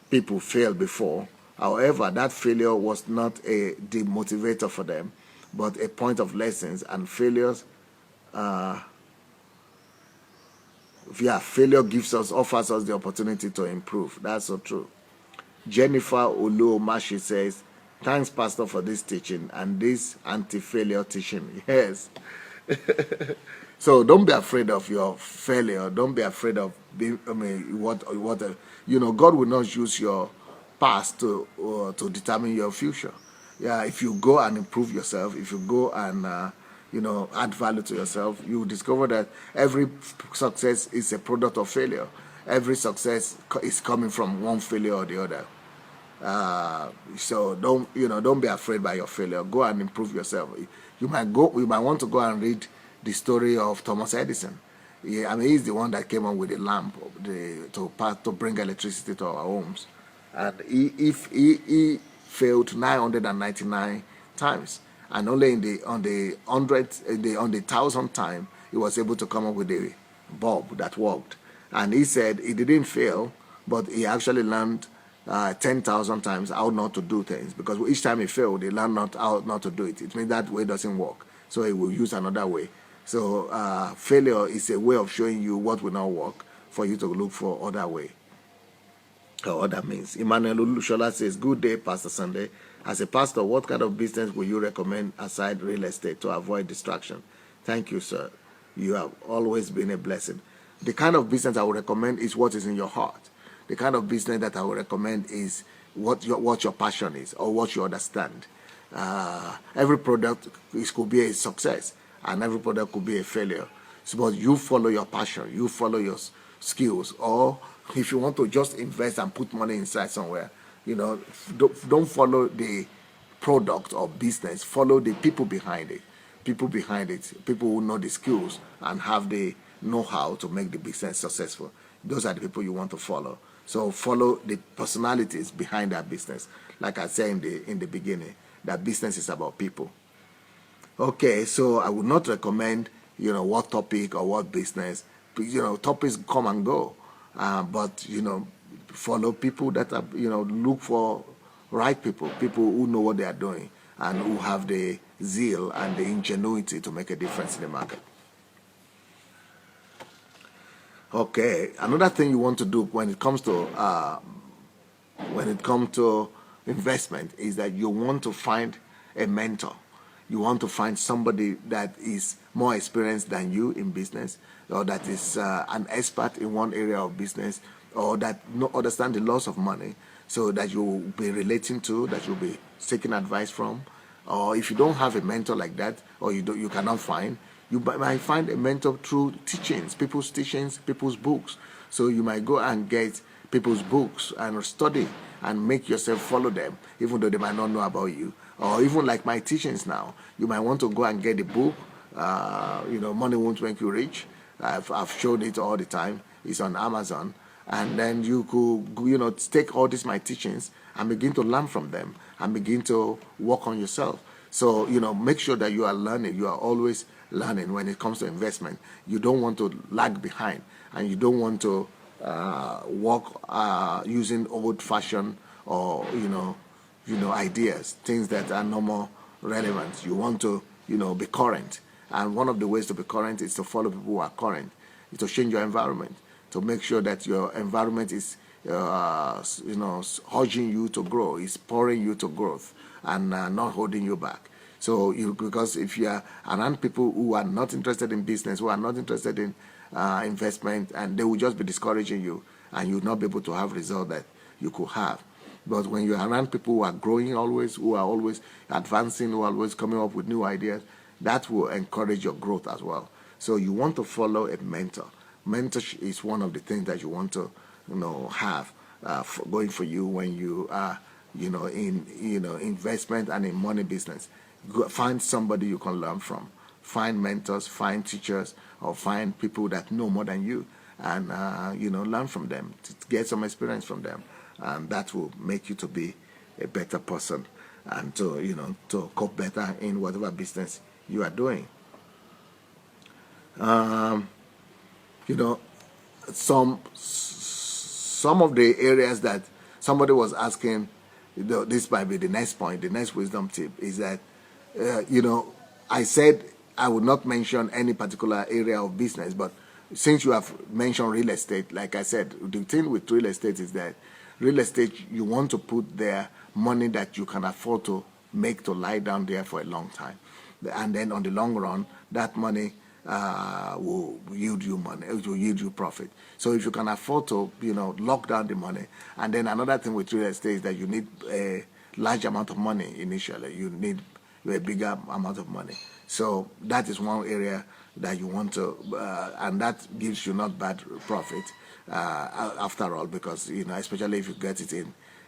people failed before. However, that failure was not a demotivator for them, but a point of lessons, and failures failure offers us the opportunity to improve. That's so true. Jennifer Oluomashi says, thanks, Pastor, for this teaching and this anti-failure teaching. Yes. So don't be afraid of your failure. Don't be afraid of being, God will not use your past to determine your future. Yeah, if you go and improve yourself, if you go and add value to yourself, you discover that every success is a product of failure. Every success is coming from one failure or the other. So don't be afraid by your failure. Go and improve yourself. You might want to go and read the story of Thomas Edison. Yeah, I mean, he's the one that came up with the lamp to bring electricity to our homes, and he failed 999 times, and only on the 1,000th time he was able to come up with a bulb that worked. And he said he didn't fail, but he actually learned 10,000 times how not to do things, because each time he failed, he learned how not to do it. It means that way doesn't work, so he will use another way. So failure is a way of showing you what will not work for you to look for other way or other means. Emmanuel Ulushola says, good day, Pastor Sunday. As a pastor, what kind of business would you recommend aside real estate to avoid distraction? Thank you, sir. You have always been a blessing. The kind of business I would recommend is what is in your heart. The kind of business that I would recommend is what your passion is or what you understand. Every product could be a success, and every product could be a failure. So, but you follow your passion, you follow your skills, or if you want to just invest and put money inside somewhere, don't follow the product or business, follow the people behind it. People who know the skills and have the know-how to make the business successful. Those are the people you want to follow. So follow the personalities behind that business. Like I said in the beginning, that business is about people. Okay, so I would not recommend, what topic or what business. Topics come and go, but follow people that are, look for right people who know what they are doing and who have the zeal and the ingenuity to make a difference in the market. Okay, another thing you want to do when it comes to investment is that you want to find a mentor. You want to find somebody that is more experienced than you in business, or that is an expert in one area of business, or that understand the laws of money, so that you will be relating to, that you'll be seeking advice from. Or if you don't have a mentor like that, or you cannot find, you might find a mentor through people's teachings, people's books. So you might go and get people's books and study and make yourself follow them, even though they might not know about you. Or even like my teachings now, you might want to go and get the book. Money Won't Make You Rich. I've shown it all the time. It's on Amazon. And then you could, take all these my teachings and begin to learn from them and begin to work on yourself. So, make sure that you are learning. You are always learning when it comes to investment. You don't want to lag behind, and you don't want to work using old-fashioned or, ideas, things that are no more relevant. You want to, be current. And one of the ways to be current is to follow people who are current, to change your environment, to make sure that your environment is, urging you to grow, is pouring you to growth, and not holding you back. So, because if you are around people who are not interested in business, who are not interested in investment, and they will just be discouraging you, and you will not be able to have results that you could have. But when you're around people who are growing always, who are always advancing, who are always coming up with new ideas, that will encourage your growth as well. So you want to follow a mentor. Mentorship is one of the things that you want to, have. going for you when you are, in investment and in money business. Find somebody you can learn from. Find mentors, find teachers, or find people that know more than you, and learn from them, to get some experience from them, and that will make you to be a better person, and to cope better in whatever business you are doing. You know, some of the areas that somebody was asking, this might be the next point. The next wisdom tip is that, I said I would not mention any particular area of business, but since you have mentioned real estate, like I said, the thing with real estate is that real estate, you want to put there money that you can afford to make to lie down there for a long time, and then on the long run, that money will yield you money. It will yield you profit. So if you can afford to, lock down the money, and then another thing with real estate is that you need a large amount of money initially. You need a bigger amount of money. So that is one area that you want to, and that gives you not bad profit after all, because especially if you get it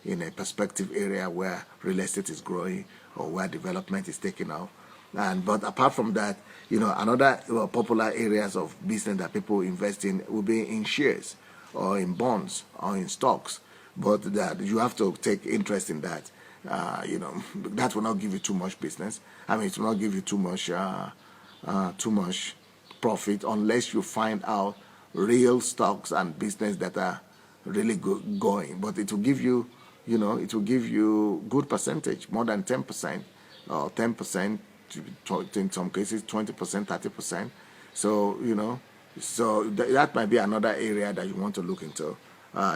in a perspective area where real estate is growing or where development is taking off. But apart from that, another popular areas of business that people invest in will be in shares or in bonds or in stocks. But that you have to take interest in that. That will not give you too much business. I mean, it will not give you too much profit unless you find out real stocks and business that are really good going. But it will give you, it will give you good percentage, more than 10% or 10%. In some cases 20%, 30%. So that might be another area that you want to look into.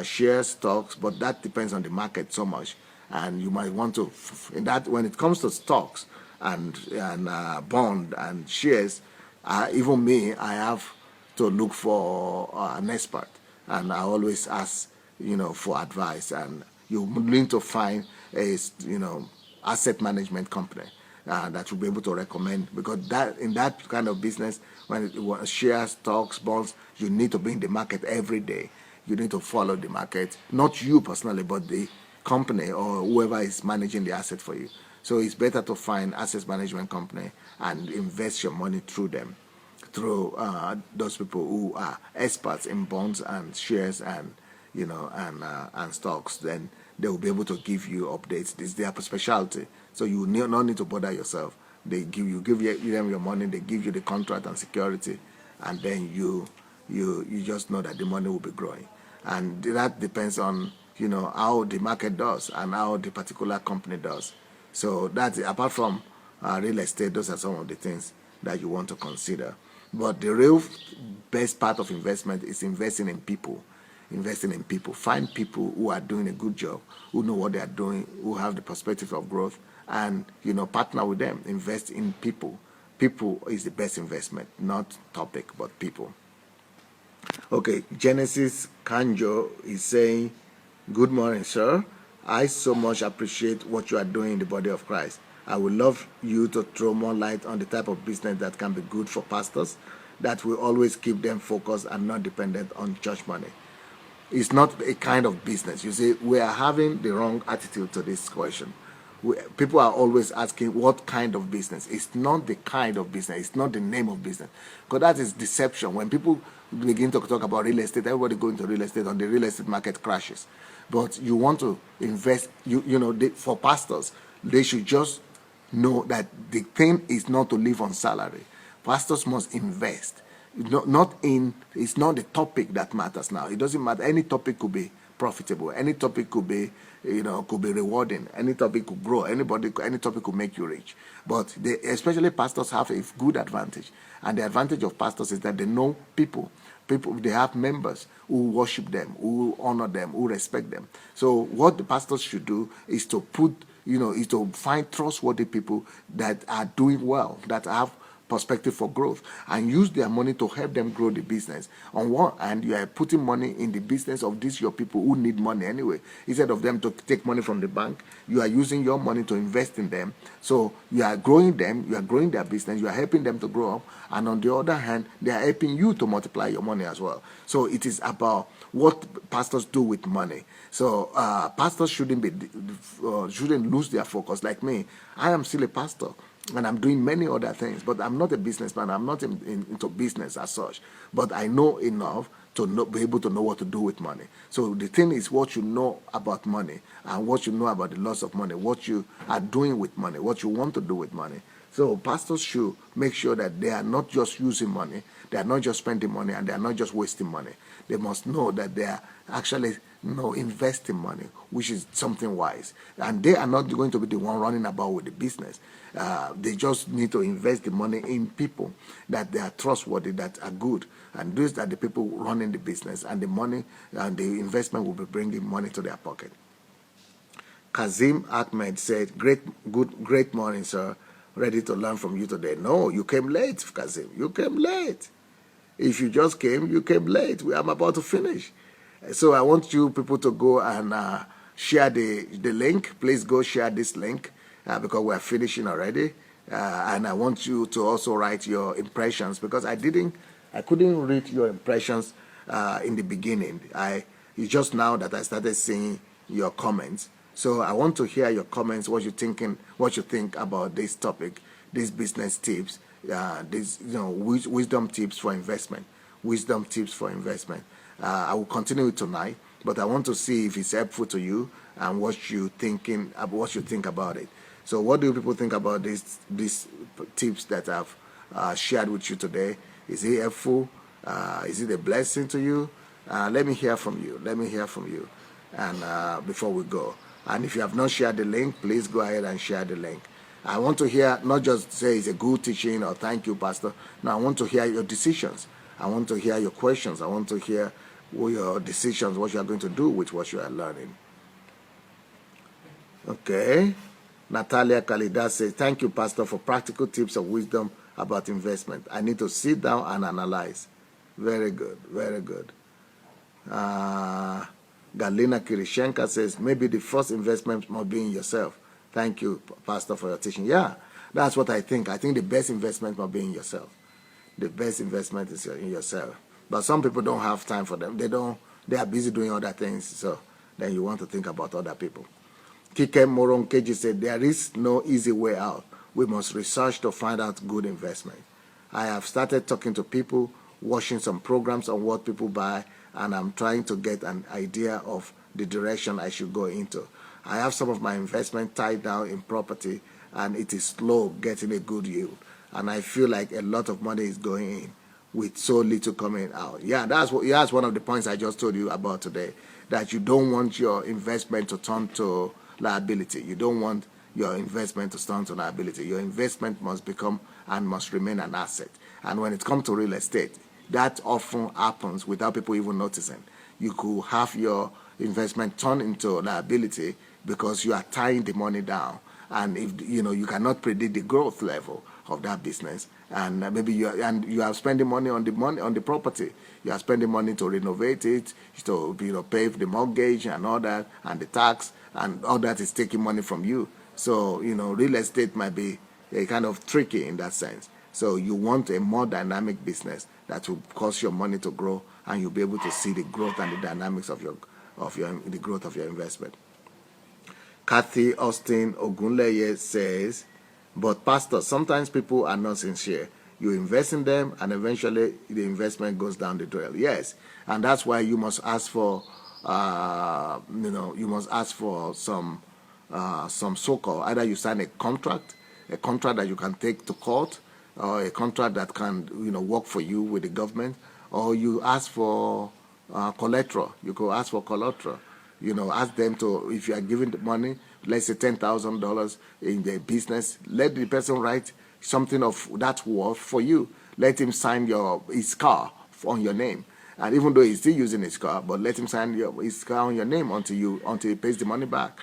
Share stocks, but that depends on the market so much, and you might want to, in that, when it comes to stocks and bond and shares, even me, I have to look for an expert, and I always ask for advice, and you need to find a asset management company that will be able to recommend, because that in that kind of business, when it shares, stocks, bonds, you need to be in the market every day. You need to follow the market, not you personally, but the company or whoever is managing the asset for you. So it's better to find asset management company and invest your money through them, through those people who are experts in bonds and shares and and stocks. Then they will be able to give you updates. This is their specialty. So you not need to bother yourself. They give them your money. They give you the contract and security, and then you just know that the money will be growing. And that depends on how the market does and how the particular company does. So that's, apart from real estate, those are some of the things that you want to consider. But the real best part of investment is investing in people. Investing in people. Find people who are doing a good job, who know what they are doing, who have the perspective of growth, and partner with them. Invest in people. People is the best investment, not topic, but people. Okay, Genesis Kanjo is saying, "Good morning, sir. I so much appreciate what you are doing in the body of Christ. I would love you to throw more light on the type of business that can be good for pastors, that will always keep them focused and not dependent on church money." It's not a kind of business. You see, we are having the wrong attitude to this question. People are always asking what kind of business. It's not the kind of business. It's not the name of business. Because that is deception. When people begin to talk about real estate, everybody go into real estate and the real estate market crashes. But you want to invest, for pastors, they should just know that the thing is not to live on salary. Pastors must invest. It's not the topic that matters now. It doesn't matter. Any topic could be profitable. Any topic could be, could be rewarding. Any topic could grow. Any topic could make you rich. But especially pastors have a good advantage. And the advantage of pastors is that they know people. They have members who worship them, who honor them, who respect them. So what the pastors should do is to find trustworthy people that are doing well, that have perspective for growth and use their money to help them grow the business. On one hand, you are putting money in the business of these your people who need money anyway. Instead of them to take money from the bank, you are using your money to invest in them. So you are growing them, you are growing their business, you are helping them to grow up. And on the other hand, they are helping you to multiply your money as well. So it is about what pastors do with money. So pastors shouldn't lose their focus. Like me, I am still a pastor and I'm doing many other things, but I'm not a businessman. I'm not into business as such, but I know enough to be able to know what to do with money. So the thing is what you know about money and what you know about the loss of money, what you are doing with money, what you want to do with money. So pastors should make sure that they are not just using money, they are not just spending money, and they are not just wasting money. They must know that they are actually investing money, which is something wise. And they are not going to be the one running about with the business. They just need to invest the money in people that they are trustworthy, that are good. And those are the people running the business, and the money and the investment will be bringing money to their pocket. Kazim Ahmed said, great morning, sir. Ready to learn from you today. No, you came late, Kazim. You came late. If you just came, you came late. I'm about to finish. So I want you people to go and share the link. Please go share this link because we're finishing already. And I want you to also write your impressions because I couldn't read your impressions in the beginning. It's just now that I started seeing your comments. So I want to hear your comments, what you think about this topic, these business tips, these wisdom tips for investment. Wisdom tips for investment. I will continue it tonight, but I want to see if it's helpful to you and what you think about it. So what do people think about these tips that I've shared with you today? Is it helpful? Is it a blessing to you? Let me hear from you. And before we go. And if you have not shared the link, please go ahead and share the link. I want to hear, not just say it's a good teaching or thank you, Pastor. No, I want to hear your decisions. I want to hear your questions. I want to hear your decisions, what you are going to do with what you are learning. Okay. Natalia Kalida says, thank you, Pastor, for practical tips of wisdom about investment. I need to sit down and analyze. Very good. Very good. Galina Kirishenka says, maybe the first investment must be in yourself. Thank you, Pastor, for your teaching. Yeah, that's what I think. I think the best investment must be in yourself. The best investment is in yourself. But some people don't have time for them. They are busy doing other things. So then you want to think about other people. Kike Moronkeji said, there is no easy way out. We must research to find out good investment. I have started talking to people, watching some programs on what people buy, and I'm trying to get an idea of the direction I should go into. I have some of my investment tied down in property, and it is slow getting a good yield. And I feel like a lot of money is going in with so little coming out. Yeah, that's one of the points I just told you about today, that you don't want your investment to turn to liability. You don't want your investment to turn to liability. Your investment must become and must remain an asset. And when it comes to real estate, that often happens without people even noticing. You could have your investment turn into liability because you are tying the money down, and if you cannot predict the growth level of that business, and maybe you are spending money on the property. You are spending money to renovate it, to pay for the mortgage and all that, and the tax, and all that is taking money from you. So real estate might be a kind of tricky in that sense. So you want a more dynamic business that will cause your money to grow, and you'll be able to see the growth and the dynamics of the growth of your investment. Kathy Austin Ogunleye says, but Pastor, sometimes people are not sincere. You invest in them, and eventually the investment goes down the drain. Yes, and that's why you must ask for, some so-called, either you sign a contract that you can take to court, or a contract that can work for you with the government, or you ask for collateral. You could ask for collateral. Ask them to, if you are giving the money, let's say $10,000 in the business, let the person write something of that worth for you. Let him sign his car on your name. And even though he's still using his car, but let him sign his car on your name until he pays the money back.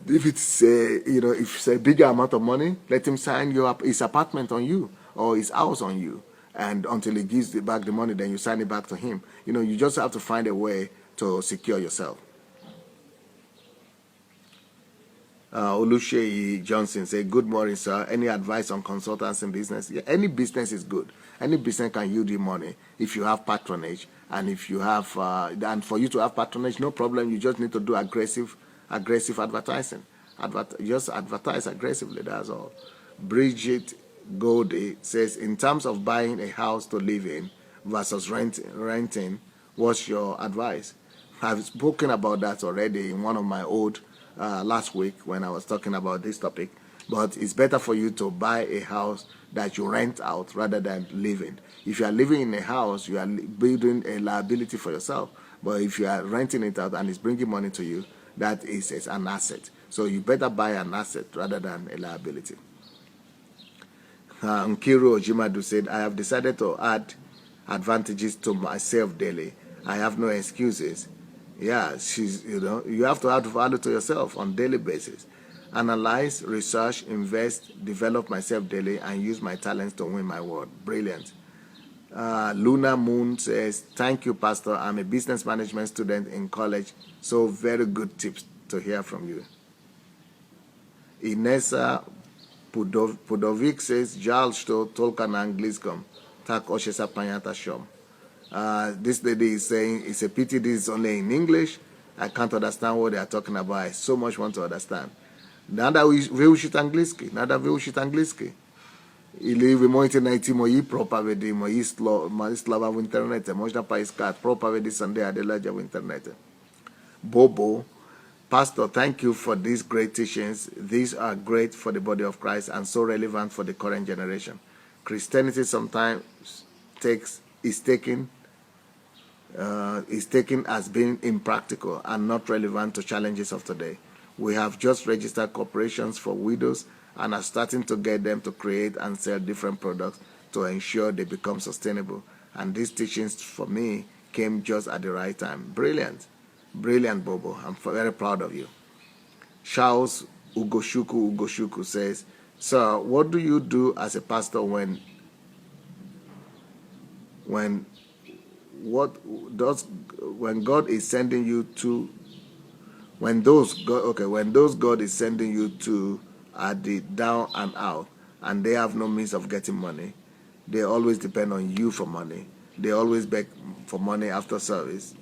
If it's if it's a bigger amount of money, let him sign his apartment on you or his house on you, and until he gives back the money, then you sign it back to him. You just have to find a way to secure yourself. Oluseyi Johnson say, "Good morning, sir. Any advice on consultants in business?" Yeah, any business is good. Any business can yield you money if you have patronage, and if you have, and for you to have patronage, no problem. You just need to do aggressive advertising. Just advertise aggressively. That's all. Bridget Goldie says, "In terms of buying a house to live in versus renting, what's your advice?" I've spoken about that already in one of my old last week when I was talking about this topic. But it's better for you to buy a house that you rent out rather than live in. If you are living in a house, you are building a liability for yourself. But if you are renting it out and it's bringing money to you, that is an asset. So you better buy an asset rather than a liability. Nkiru Ojimadu said, "I have decided to add advantages to myself daily. I have no excuses." Yeah, you have to add value to yourself on daily basis. Analyze, research, invest, develop myself daily, and use my talents to win my world. Brilliant. Luna Moon says, "Thank you, Pastor. I'm a business management student in college, so very good tips to hear from you." Inessa Pudovic says, "Žal, što tolka na anglískom, tak oče sa paňata šom." This lady is saying, "It's a pity this is only in English. I can't understand what they are talking about. I so much want to understand." Nada využít anglicky. Ili vy môžete najти moji propovedi, moji slova v internete. Možno poiskať propovedi Sunday Adelaja v internete. Bobo, "Pastor, thank you for these great teachings. These are great for the body of Christ and so relevant for the current generation. Christianity sometimes is taken as being impractical and not relevant to challenges of today. We have just registered corporations for widows and are starting to get them to create and sell different products to ensure they become sustainable. And these teachings for me came just at the right time." Brilliant. Brilliant, Bobo. I'm very proud of you. Charles Ugoshuku says, "Sir, what do you do as a pastor when God is sending you to when those God is sending you to are the down and out, and they have no means of getting money? They always depend on you for money. They always beg for money after service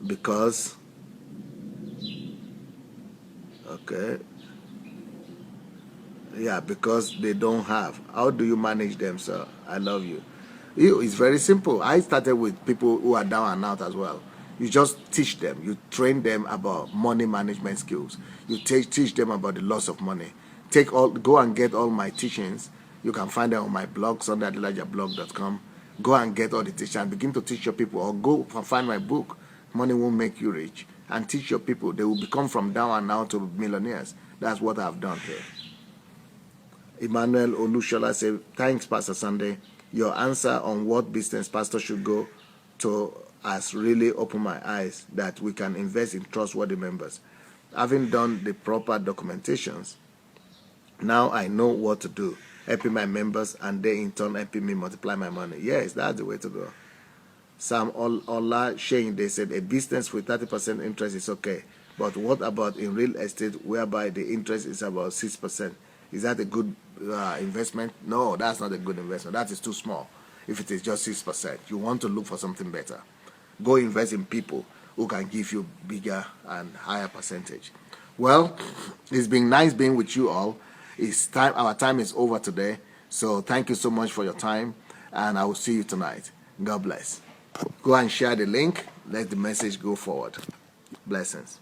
because they don't have. How do you manage them, sir? I love you." It's very simple. I started with people who are down and out as well. You just teach them. You train them about money management skills. You teach them about the loss of money. Go and get all my teachings. You can find them on my blog, SundayAdelajablog.com. Go and get all the teachings and begin to teach your people. Or go and find my book, Money Won't Make You Rich, and teach your people. They will become from down and out to millionaires. That's what I've done here. Emmanuel Olushola said, "Thanks, Pastor Sunday. Your answer on what business pastor should go to has really opened my eyes that we can invest in trustworthy members. Having done the proper documentations, now I know what to do, helping my members, and they in turn helping me multiply my money." Yes, that's the way to go. Sam Ola Shane, they said, "A business with 30% interest is okay, but what about in real estate whereby the interest is about 6%? Is that a good investment?" No, that's not a good investment. That is too small. If it is just 6%, you want to look for something better. Go invest in people who can give you bigger and higher percentage. Well, it's been nice being with you all. It's time. Our time is over today. So thank you so much for your time, and I will see you tonight. God bless. Go and share the link. Let the message go forward. Blessings.